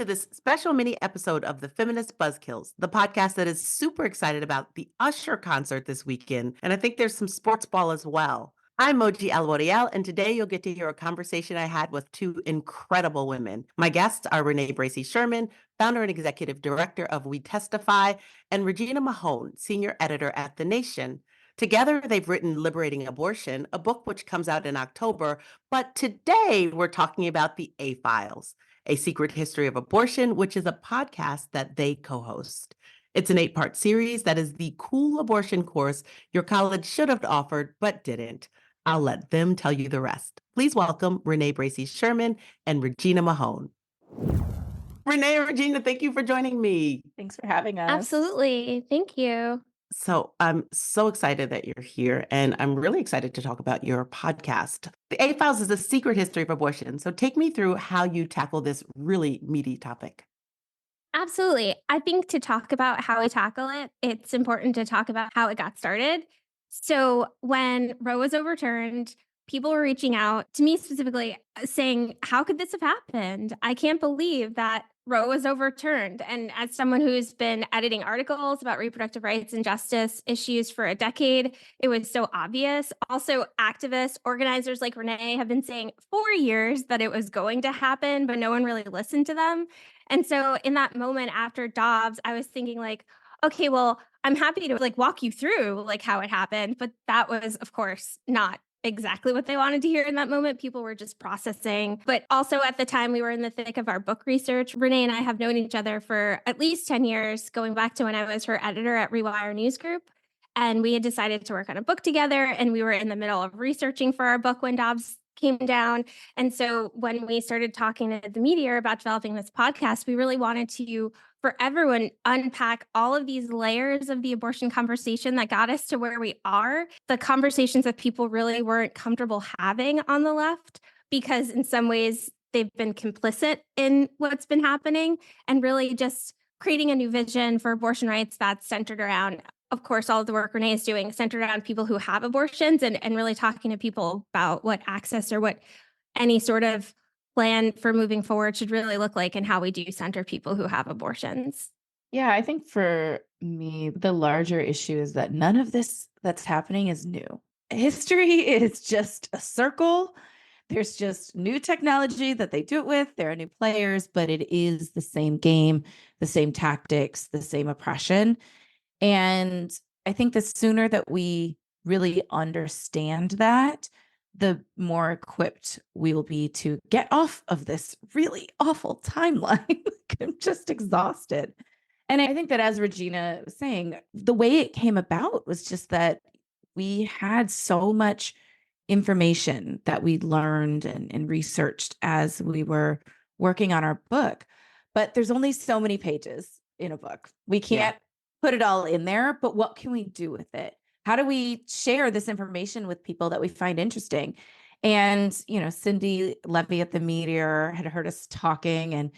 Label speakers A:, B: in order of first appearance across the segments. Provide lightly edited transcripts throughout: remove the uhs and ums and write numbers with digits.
A: to this special mini episode of the Feminist Buzzkills, the podcast that is super excited about the Usher concert this weekend. And I think there's some sports ball as well. I'm Moji Alawode-El, and today you'll get to hear a conversation I had with two incredible women. My guests are Renee Bracey Sherman, founder and executive director of We Testify, and Regina Mahone, senior editor at The Nation. Together, they've written Liberating Abortion, a book which comes out in October. But today, we're talking about the A-Files, A Secret History of Abortion, which is a podcast that they co-host. It's an 8-part series that is the cool abortion course your college should have offered but didn't. I'll let them tell you the rest. Please welcome Renee Bracey Sherman and Regina Mahone. Renee and Regina, thank you for joining me.
B: Thanks for having us.
C: Absolutely. Thank you.
A: So I'm so excited that you're here, and I'm really excited to talk about your podcast. The A-Files is a secret history of abortion. So take me through how you tackle this really meaty topic.
C: Absolutely. I think to talk about how we tackle it, it's important to talk about how it got started. So when Roe was overturned, people were reaching out to me specifically saying, how could this have happened? I can't believe that Roe was overturned. And as someone who's been editing articles about reproductive rights and justice issues for a decade, it was so obvious. Also, activists, organizers like Renee have been saying for years that it was going to happen, but no one really listened to them. And so in that moment after Dobbs, I was thinking like, okay, well, I'm happy to walk you through how it happened, but that was, of course, not exactly what they wanted to hear in that moment. People were just processing. But also at the time, we were in the thick of our book research. Renee and I have known each other for at least 10 years, going back to when I was her editor at Rewire News Group. And we had decided to work on a book together, and we were in the middle of researching for our book when Dobbs came down. And so when we started talking to the media about developing this podcast, we really wanted to, for everyone, unpack all of these layers of the abortion conversation that got us to where we are, the conversations that people really weren't comfortable having on the left, because in some ways they've been complicit in what's been happening, and really just creating a new vision for abortion rights that's centered around, of course, all of the work Renee is doing, centered around people who have abortions, and really talking to people about what access or what any sort of plan for moving forward should really look like, and how we do center people who have abortions.
B: Yeah, I think for me, the larger issue is that none of this that's happening is new. History is just a circle. There's just new technology that they do it with. There are new players, but it is the same game, the same tactics, the same oppression. And I think the sooner that we really understand that, the more equipped we will be to get off of this really awful timeline. I'm just exhausted. And I think that, as Regina was saying, the way it came about was just that we had so much information that we learned and researched as we were working on our book. But there's only so many pages in a book. We can't put it all in there, but what can we do with it? How do we share this information with people that we find interesting? And, Cindy Levy at the Meteor had heard us talking and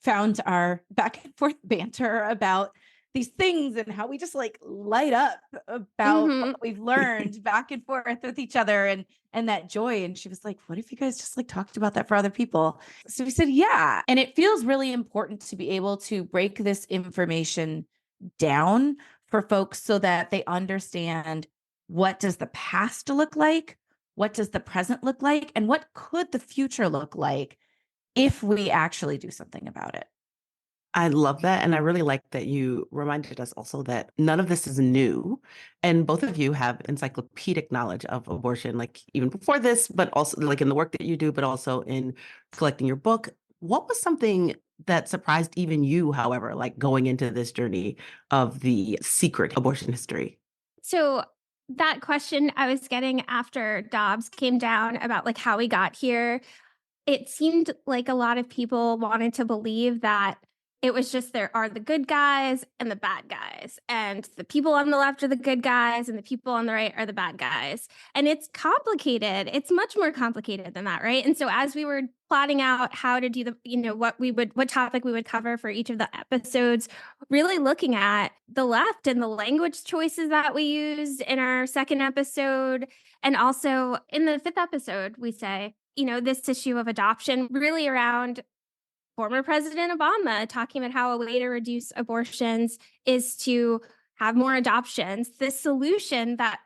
B: found our back and forth banter about these things and how we just light up about what we've learned back and forth with each other and that joy. And she was like, what if you guys just talked about that for other people? So we said, yeah. And it feels really important to be able to break this information down for folks so that they understand, what does the past look like? What does the present look like? And what could the future look like if we actually do something about it?
A: I love that. And I really like that you reminded us also that none of this is new. And both of you have encyclopedic knowledge of abortion, even before this, but also in the work that you do, but also in collecting your book. What was something that surprised even you, however, going into this journey of the secret abortion history?
C: So that question I was getting after Dobbs came down about how we got here, it seemed like a lot of people wanted to believe that it was just there are the good guys and the bad guys, and the people on the left are the good guys and the people on the right are the bad guys. And it's complicated. It's much more complicated than that, right? And so as we were plotting out how to do what topic we would cover for each of the episodes, really looking at the left and the language choices that we used in our second episode. And also in the fifth episode, we say, this issue of adoption, really around former President Obama talking about how a way to reduce abortions is to have more adoptions. This solution that,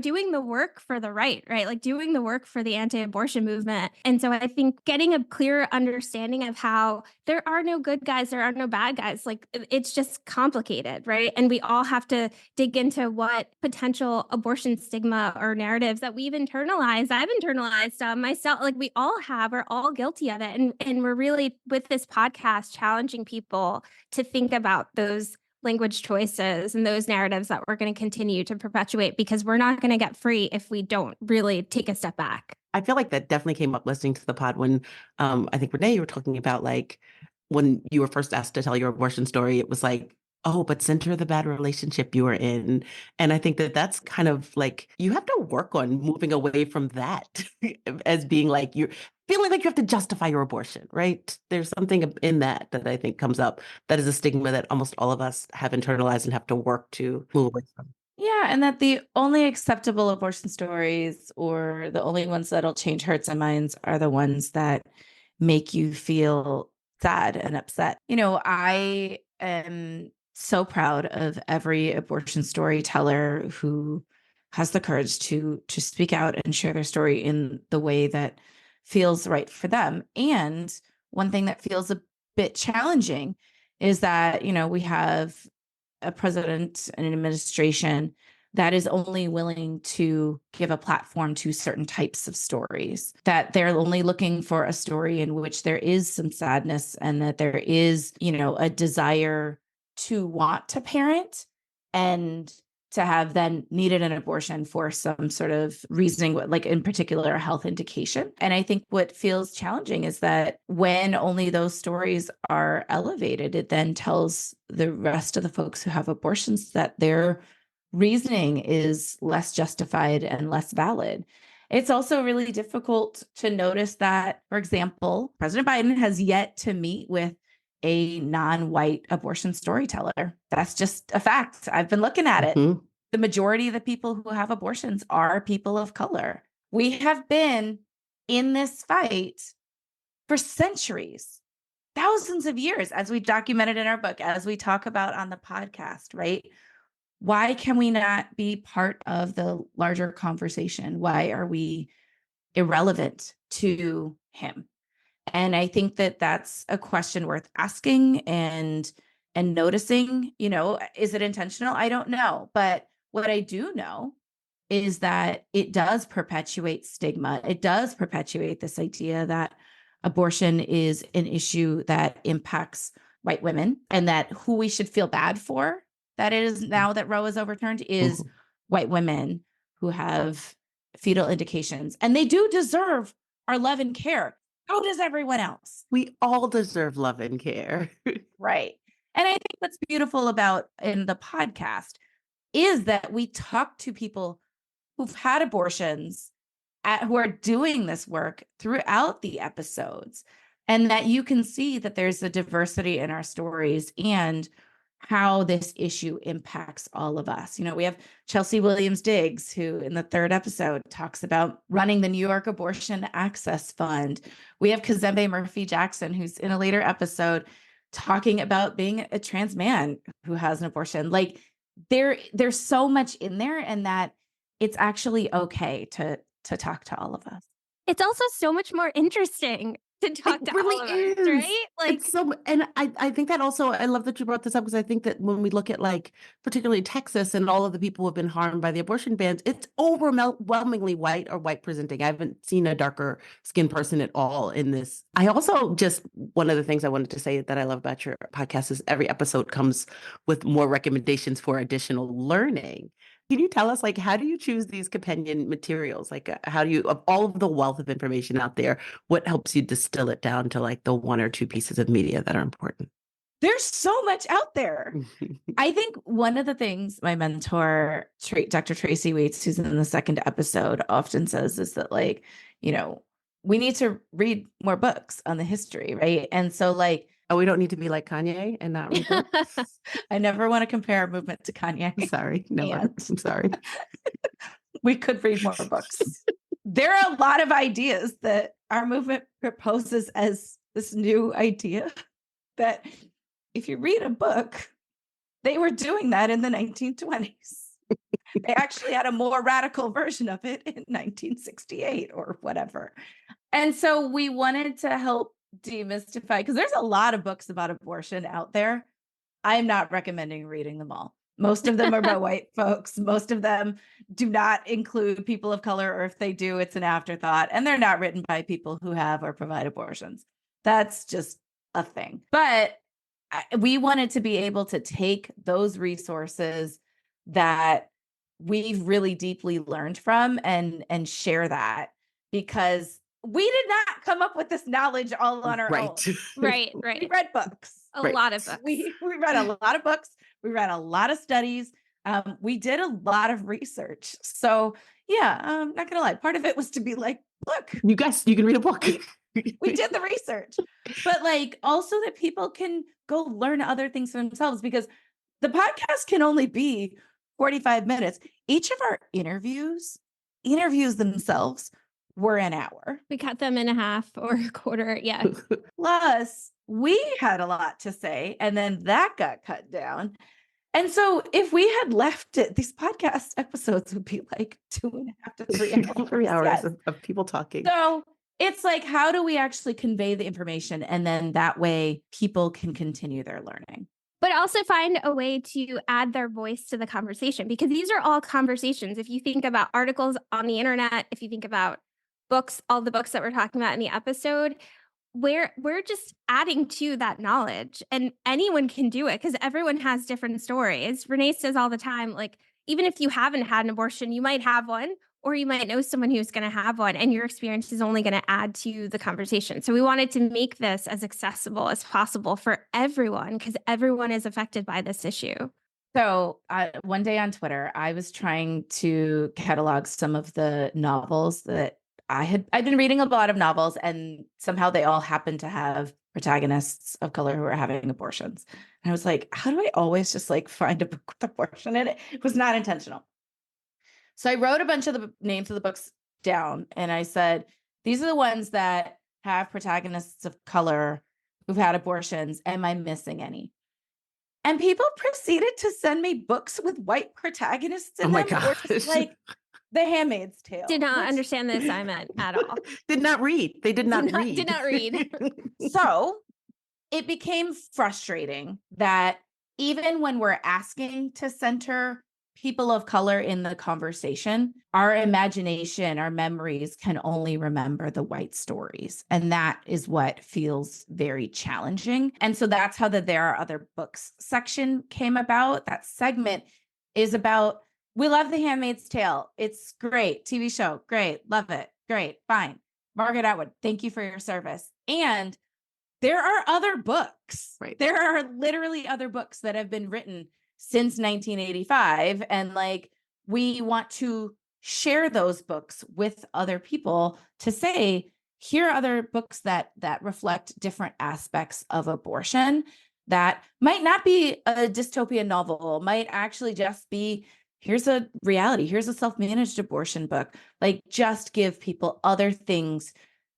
C: doing the work for the right, like doing the work for the anti-abortion movement. And so I think getting a clear understanding of how there are no good guys, there are no bad guys, like it's just complicated, right? And we all have to dig into what potential abortion stigma or narratives that we've internalized. I've internalized myself, like we all have, we're all guilty of it. And we're really, with this podcast, challenging people to think about those language choices and those narratives that we're going to continue to perpetuate, because we're not going to get free if we don't really take a step back.
A: I feel like that definitely came up listening to the pod when I think, Renee, you were talking about like when you were first asked to tell your abortion story, it was like, oh, but center the bad relationship you were in. And I think that that's kind of like, you have to work on moving away from that as being like, you're feeling like you have to justify your abortion, right? There's something in that I think comes up that is a stigma that almost all of us have internalized and have to work to move away from.
B: Yeah, and that the only acceptable abortion stories or the only ones that'll change hearts and minds are the ones that make you feel sad and upset. I am so proud of every abortion storyteller who has the courage to speak out and share their story in the way that feels right for them. And one thing that feels a bit challenging is that, we have a president and an administration that is only willing to give a platform to certain types of stories, that they're only looking for a story in which there is some sadness and that there is, a desire to want to parent and to have then needed an abortion for some sort of reasoning, like in particular, a health indication. And I think what feels challenging is that when only those stories are elevated, it then tells the rest of the folks who have abortions that their reasoning is less justified and less valid. It's also really difficult to notice that, for example, President Biden has yet to meet with a non-white abortion storyteller. That's just a fact. I've been looking at it.
A: Mm-hmm.
B: The majority of the people who have abortions are people of color. We have been in this fight for centuries, thousands of years, as we documented in our book, as we talk about on the podcast, right? Why can we not be part of the larger conversation? Why are we irrelevant to him? And I think that that's a question worth asking and noticing. Is it intentional? I don't know. But what I do know is that it does perpetuate stigma. It does perpetuate this idea that abortion is an issue that impacts white women and that who we should feel bad for, that it is now that Roe is overturned, is white women who have fetal indications. And they do deserve our love and care. So does everyone else.
A: We all deserve love and care.
B: Right. And I think what's beautiful about in the podcast is that we talk to people who've had abortions, who are doing this work throughout the episodes, and that you can see that there's a diversity in our stories and how this issue impacts all of us. We have Chelsea Williams Diggs, who in the third episode talks about running the New York Abortion Access Fund. We have Kazembe Murphy Jackson, who's in a later episode talking about being a trans man who has an abortion. Like there's so much in there, and that it's actually okay to talk to all of us.
C: It's also so much more interesting to talk to
A: really
C: all of us, right? Like
A: it's so, and I think that also, I love that you brought this up, because I think that when we look at like particularly Texas and all of the people who have been harmed by the abortion bans, it's overwhelmingly white or white presenting. I haven't seen a darker skinned person at all in this. I also just, one of the things I wanted to say that I love about your podcast is every episode comes with more recommendations for additional learning. Can you tell us, like, how do you choose these companion materials? Like, how do you, of all of the wealth of information out there, what helps you distill it down to like the one or two pieces of media that are important?
B: There's so much out there. I think one of the things my mentor, Dr. Tracy Waits, who's in the second episode, often says is that, like, we need to read more books on the history, right? And so, like,
A: oh, we don't need to be like Kanye and not read books?
B: I never want to compare our movement to Kanye.
A: Sorry, never. I'm sorry.
B: We could read more books. There are a lot of ideas that our movement proposes as this new idea that if you read a book, they were doing that in the 1920s. They actually had a more radical version of it in 1968 or whatever. And so we wanted to help demystify, because there's a lot of books about abortion out there. I'm not recommending reading them all. Most of them are by white folks. Most of them do not include people of color, or if they do, it's an afterthought. And they're not written by people who have or provide abortions. That's just a thing. But we wanted to be able to take those resources that we've really deeply learned from and share that, because we did not come up with this knowledge all on our own.
C: Right.
B: We read books.
C: A lot of books.
B: We read a lot of books. We read a lot of studies. We did a lot of research. So yeah, I'm not gonna lie. Part of it was to be like, look,
A: You guys, you can read a book.
B: we did the research, but like also that people can go learn other things for themselves, because the podcast can only be 45 minutes. Each of our interviews themselves were an hour.
C: We cut them in a half or a quarter. Yeah.
B: Plus, we had a lot to say, and then that got cut down. And so if we had left it, these podcast episodes would be like 2.5 to 3 hours.
A: 3 hours
B: Yes.
A: of people talking.
B: So it's like, how do we actually convey the information? And then that way people can continue their learning.
C: But also find a way to add their voice to the conversation, because these are all conversations. If you think about articles on the internet, if you think about books, all the books that we're talking about in the episode, we're just adding to that knowledge, and anyone can do it because everyone has different stories. Renee says all the time, like, even if you haven't had an abortion, you might have one, or you might know someone who's going to have one, and your experience is only going to add to the conversation. So we wanted to make this as accessible as possible for everyone, because everyone is affected by this issue.
B: So one day on Twitter, I was trying to catalog some of the novels that I'd been reading a lot of novels, and somehow they all happened to have protagonists of color who were having abortions. And I was like, how do I always just like find a book with abortion in it? It was not intentional. So I wrote a bunch of the names of the books down, and I said, these are the ones that have protagonists of color who've had abortions. Am I missing any? And people proceeded to send me books with white protagonists in
A: Oh my
B: them, or just
A: gosh.
B: like The Handmaid's Tale.
C: Did not
B: which-
C: understand the assignment at all.
A: Did not read. They did not read.
C: Did not read.
B: So it became frustrating that even when we're asking to center people of color in the conversation, our imagination, our memories can only remember the white stories. And that is what feels very challenging. And so that's how the There Are Other Books section came about. That segment is about, we love The Handmaid's Tale. It's great. TV show. Great. Love it. Great. Fine. Margaret Atwood, thank you for your service. And there are other books.
A: Right.
B: There are literally other books that have been written since 1985. And like, we want to share those books with other people to say, here are other books that reflect different aspects of abortion that might not be a dystopian novel, might actually just be, here's a reality, here's a self-managed abortion book. Like, just give people other things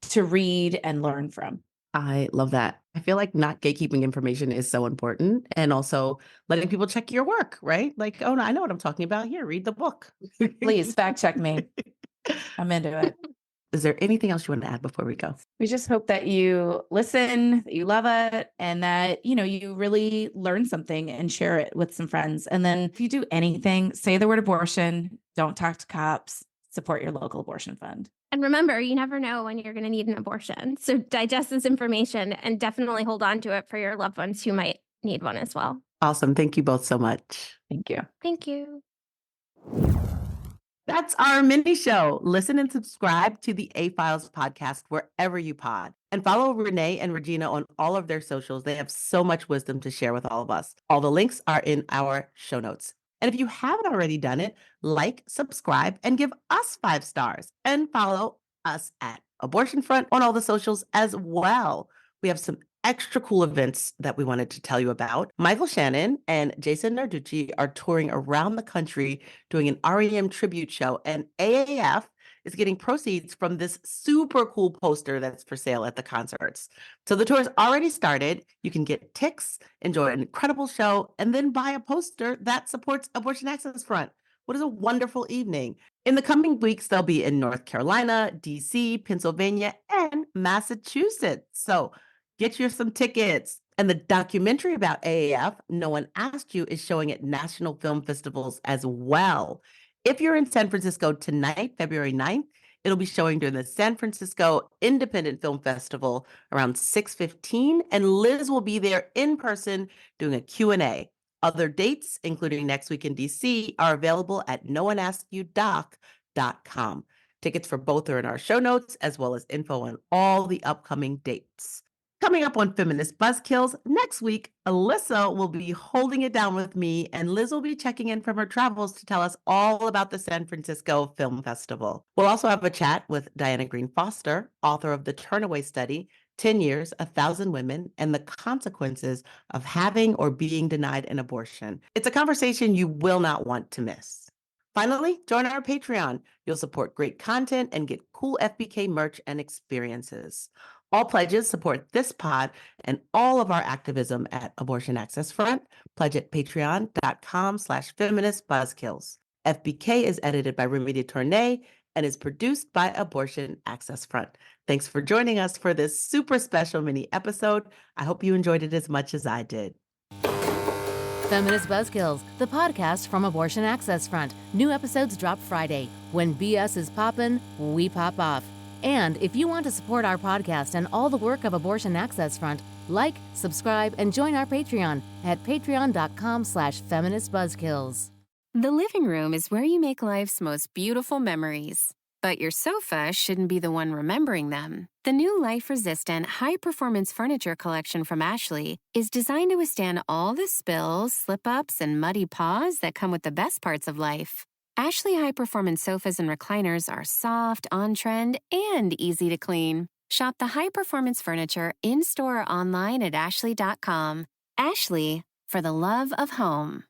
B: to read and learn from.
A: I love that. I feel like not gatekeeping information is so important, and also letting people check your work, right? Like, oh, no, I know what I'm talking about. Here, read the book.
B: Please fact check me. I'm into it.
A: Is there anything else you want to add before we go?
B: We just hope that you listen, that you love it, and that, you really learn something and share it with some friends. And then if you do anything, say the word abortion, don't talk to cops, support your local abortion fund.
C: And remember, you never know when you're going to need an abortion. So digest this information and definitely hold on to it for your loved ones who might need one as well.
A: Awesome. Thank you both so much.
B: Thank you.
C: Thank you.
A: That's our mini show. Listen and subscribe to the A-Files podcast wherever you pod. And follow Renee and Regina on all of their socials. They have so much wisdom to share with all of us. All the links are in our show notes. And if you haven't already done it, like, subscribe, and give us 5 stars. And follow us at Abortion Front on all the socials as well. We have some extra cool events that we wanted to tell you about. Michael Shannon and Jason Narducci are touring around the country doing an REM tribute show, and AAF is getting proceeds from this super cool poster that's for sale at the concerts. So the tour's already started. You can get tickets, enjoy an incredible show, and then buy a poster that supports Abortion Access Front. What is a wonderful evening. In the coming weeks, they'll be in North Carolina, DC, Pennsylvania, and Massachusetts. So get you some tickets. And the documentary about AAF, No One Asked You, is showing at national film festivals as well. If you're in San Francisco tonight, February 9th, it'll be showing during the San Francisco Independent Film Festival around 6:15, and Liz will be there in person doing a Q&A. Other dates, including next week in DC, are available at nooneaskedyoudoc.com. Tickets for both are in our show notes, as well as info on all the upcoming dates. Coming up on Feminist Buzzkills, next week, Alyssa will be holding it down with me, and Liz will be checking in from her travels to tell us all about the San Francisco Film Festival. We'll also have a chat with Diana Green Foster, author of The Turnaway Study, 10 Years, 1,000 Women, and the Consequences of Having or Being Denied an Abortion. It's a conversation you will not want to miss. Finally, join our Patreon. You'll support great content and get cool FBK merch and experiences. All pledges support this pod and all of our activism at Abortion Access Front. Pledge at patreon.com/feministbuzzkills. FBK is edited by Remedy Tournay and is produced by Abortion Access Front. Thanks for joining us for this super special mini episode. I hope you enjoyed it as much as I did.
D: Feminist Buzzkills, the podcast from Abortion Access Front. New episodes drop Friday. When BS is poppin', we pop off. And if you want to support our podcast and all the work of Abortion Access Front, like, subscribe, and join our Patreon at patreon.com/feministbuzzkills.
E: The living room is where you make life's most beautiful memories. But your sofa shouldn't be the one remembering them. The new life-resistant, high-performance furniture collection from Ashley is designed to withstand all the spills, slip-ups, and muddy paws that come with the best parts of life. Ashley high-performance sofas and recliners are soft, on-trend, and easy to clean. Shop the high-performance furniture in-store or online at ashley.com. Ashley, for the love of home.